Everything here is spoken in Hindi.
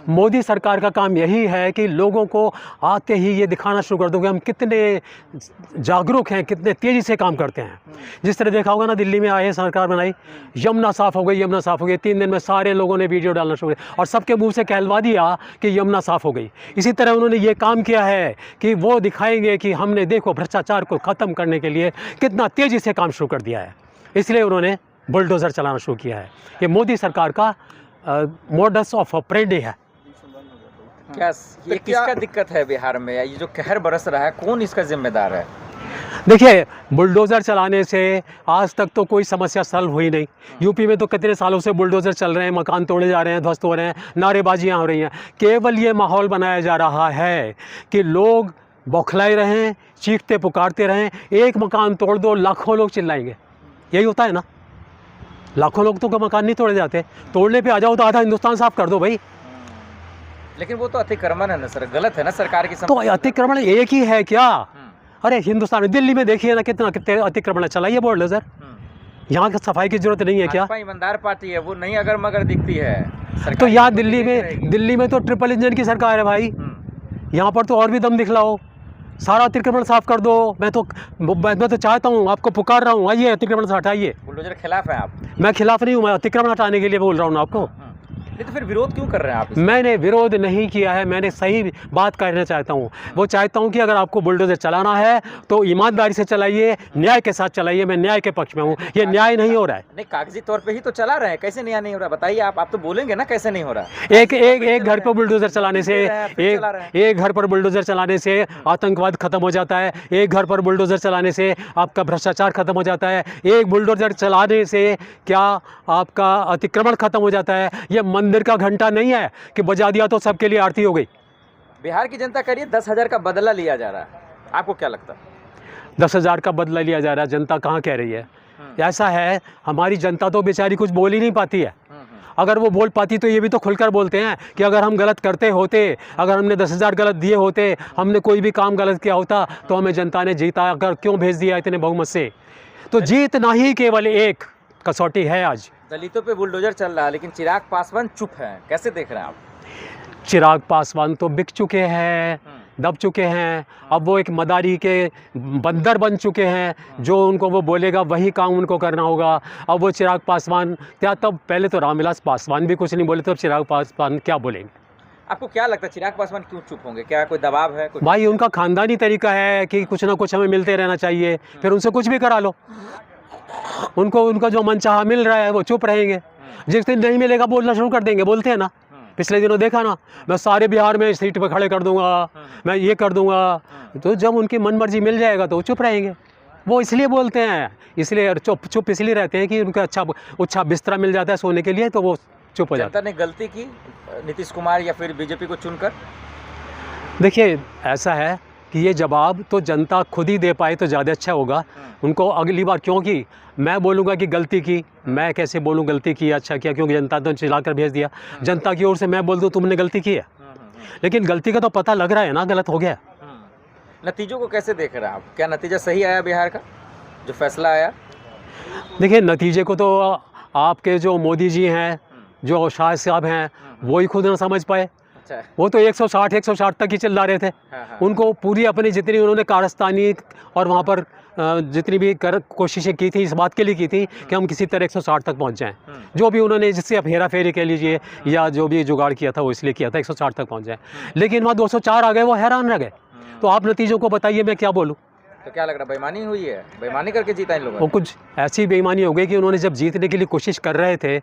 मोदी सरकार का काम यही है कि लोगों को आते ही ये दिखाना शुरू कर दो कि हम कितने जागरूक हैं, कितने तेज़ी से काम करते हैं। जिस तरह देखा होगा ना, दिल्ली में आए सरकार बनाई, यमुना साफ़ हो गई, यमुना साफ़ हो गई, 3 दिन में सारे लोगों ने वीडियो डालना शुरू किया और सबके मुंह से कहलवा दिया कि यमुना साफ़ हो गई। इसी तरह उन्होंने ये काम किया है कि वो दिखाएंगे कि हमने देखो भ्रष्टाचार को ख़त्म करने के लिए कितना तेज़ी से काम शुरू कर दिया है। इसलिए उन्होंने बुलडोज़र चलाना शुरू किया है। ये मोदी सरकार का मोडस ऑफ ऑपरेंडी है। क्या ये किसका दिक्कत है बिहार में? ये जो कहर बरस रहा है, कौन इसका जिम्मेदार है? देखिए, बुलडोज़र चलाने से आज तक तो कोई समस्या सॉल्व हुई नहीं। यूपी में तो कितने सालों से बुलडोज़र चल रहे हैं, मकान तोड़े जा रहे हैं, ध्वस्त हो रहे हैं, नारेबाजियाँ हो रही हैं। केवल ये माहौल बनाया जा रहा है कि लोग बौखलाए रहें, चीखते पुकारते रहें। एक मकान तोड़ दो, लाखों लोग चिल्लाएंगे। यही होता है ना, लाखों लोग तो मकान नहीं तोड़े जाते। तोड़ने पे आ जाओ तो आधा हिंदुस्तान साफ कर दो भाई। लेकिन वो तो अतिक्रमण है ना सर, गलत है ना सरकार की। तो अतिक्रमण एक ही है क्या? अरे हिंदुस्तान में, दिल्ली में देखिए ना, कितने अतिक्रमण चलाइए बुलडोज़र। यहाँ की सफाई की जरूरत नहीं है क्या? ईमानदार पार्टी है, वो नहीं अगर मगर दिखती है तो यहाँ दिल्ली में तो ट्रिपल इंजन की सरकार है भाई। यहाँ पर तो और भी दम दिखलाओ, सारा अतिक्रमण साफ कर दो। मैं तो चाहता हूँ, आपको पुकार रहा हूँ, आइए अतिक्रमण से हटाइए। बुलडोजर खिलाफ है आप? मैं खिलाफ नहीं हूँ, मैं अतिक्रमण हटाने के लिए बोल रहा हूँ आपको। तो फिर विरोध क्यों कर रहे हैं आप? मैंने विरोध नहीं किया है, मैंने सही बात कहना चाहता हूँ। वो चाहता हूँ कि अगर आपको बुलडोज़र चलाना है तो ईमानदारी से चलाइए, न्याय के साथ चलाइए। मैं न्याय के पक्ष में हूँ। ये न्याय नहीं हो रहा है। नहीं, कागजी तौर पे ही तो चला रहे हैं, कैसे न्याय नहीं हो रहा बताइए आप तो बोलेंगे ना कैसे नहीं हो रहा। एक घर पर बुलडोज़र चलाने से एक घर पर बुलडोज़र चलाने से आतंकवाद खत्म हो जाता है। एक घर पर बुलडोज़र चलाने से आपका भ्रष्टाचार खत्म हो जाता है। एक बुलडोज़र चलाने से क्या आपका अतिक्रमण खत्म हो जाता है। ये मंदिर का घंटा नहीं है कि बजा दिया तो सबके लिए आरती हो गई। बिहार की जनता कह रही है 10,000 का बदला लिया जा रहा है, आपको क्या लगता है? 10,000 का बदला लिया जा रहा है, जनता कहाँ कह रही है? ऐसा है, हमारी जनता तो बेचारी कुछ बोल ही नहीं पाती है। अगर वो बोल पाती तो ये भी तो खुलकर बोलते हैं कि अगर हम गलत करते होते, अगर हमने 10,000 गलत दिए होते, हमने कोई भी काम गलत किया होता तो हमें जनता ने जीता अगर क्यों भेज दिया इतने बहुमत से। तो जीतना ही केवल एक कसौटी है आज। दलितों पे बुलडोजर चल रहा है लेकिन चिराग पासवान चुप है, कैसे देख रहे हैं आप? चिराग पासवान तो बिक चुके हैं, दब चुके हैं। अब वो एक मदारी के बंदर बन चुके हैं, जो उनको वो बोलेगा वही काम उनको करना होगा। अब वो चिराग पासवान क्या, तब पहले तो रामविलास पासवान भी कुछ नहीं बोले, तब चिराग पासवान क्या बोलेंगे? आपको क्या लगता है चिराग पासवान क्यों चुप होंगे? क्या कोई दबाव है? भाई उनका खानदानी तरीका है कि कुछ ना कुछ हमें मिलते रहना चाहिए, फिर उनसे कुछ भी करा लो। उनका जो मनचाहा मिल रहा है वो चुप रहेंगे, जिस दिन नहीं मिलेगा बोलना शुरू कर देंगे। बोलते हैं ना, पिछले दिनों देखा ना, मैं सारे बिहार में सीट पर खड़े कर दूंगा, मैं ये कर दूंगा। तो जब उनकी मन मर्जी मिल जाएगा तो वो चुप रहेंगे। वो इसलिए बोलते हैं, इसलिए चुप इसलिए रहते हैं कि उनका अच्छा बिस्तरा मिल जाता है सोने के लिए, तो वो चुप हो जाता है। जनता ने गलती की नीतीश कुमार या फिर बीजेपी को चुनकर? देखिए, ऐसा है कि ये जवाब तो जनता खुद ही दे पाए तो ज़्यादा अच्छा होगा उनको अगली बार। क्योंकि मैं बोलूँगा कि गलती की, मैं कैसे बोलूँ गलती की अच्छा किया, क्योंकि जनता तो चिल्ला कर भेज दिया। जनता की ओर से मैं बोल दूँ तुमने गलती की है, लेकिन गलती का तो पता लग रहा है ना, गलत हो गया। नतीजों को कैसे देख रहे हैं आप? क्या नतीजा सही आया बिहार का, जो फैसला आया? देखिए, नतीजे को तो आपके जो मोदी जी हैं, जो शाह साहब हैं, वो ही खुद ना समझ पाए। वो तो 160 तक ही चिल्ला रहे थे। उनको पूरी अपनी जितनी उन्होंने कारस्तानी और वहाँ पर जितनी भी कोशिशें की थी, इस बात के लिए की थी कि हम किसी तरह 160 तक पहुँच जाएं। जो भी उन्होंने, जिससे आप हेरा फेरी कह लीजिए या जो भी जुगाड़ किया था, वो इसलिए किया था 160 तक पहुँच जाएं। लेकिन वहाँ 204 आ गए, वो हैरान रह गए। तो आप नतीजों को बताइए, मैं क्या बोलूँ? तो क्या लग रहा है, बेईमानी हुई है? बेईमानी करके जीता इन लोगों ने? वो कुछ ऐसी बेईमानी हो गई कि उन्होंने जब जीतने के लिए कोशिश कर रहे थे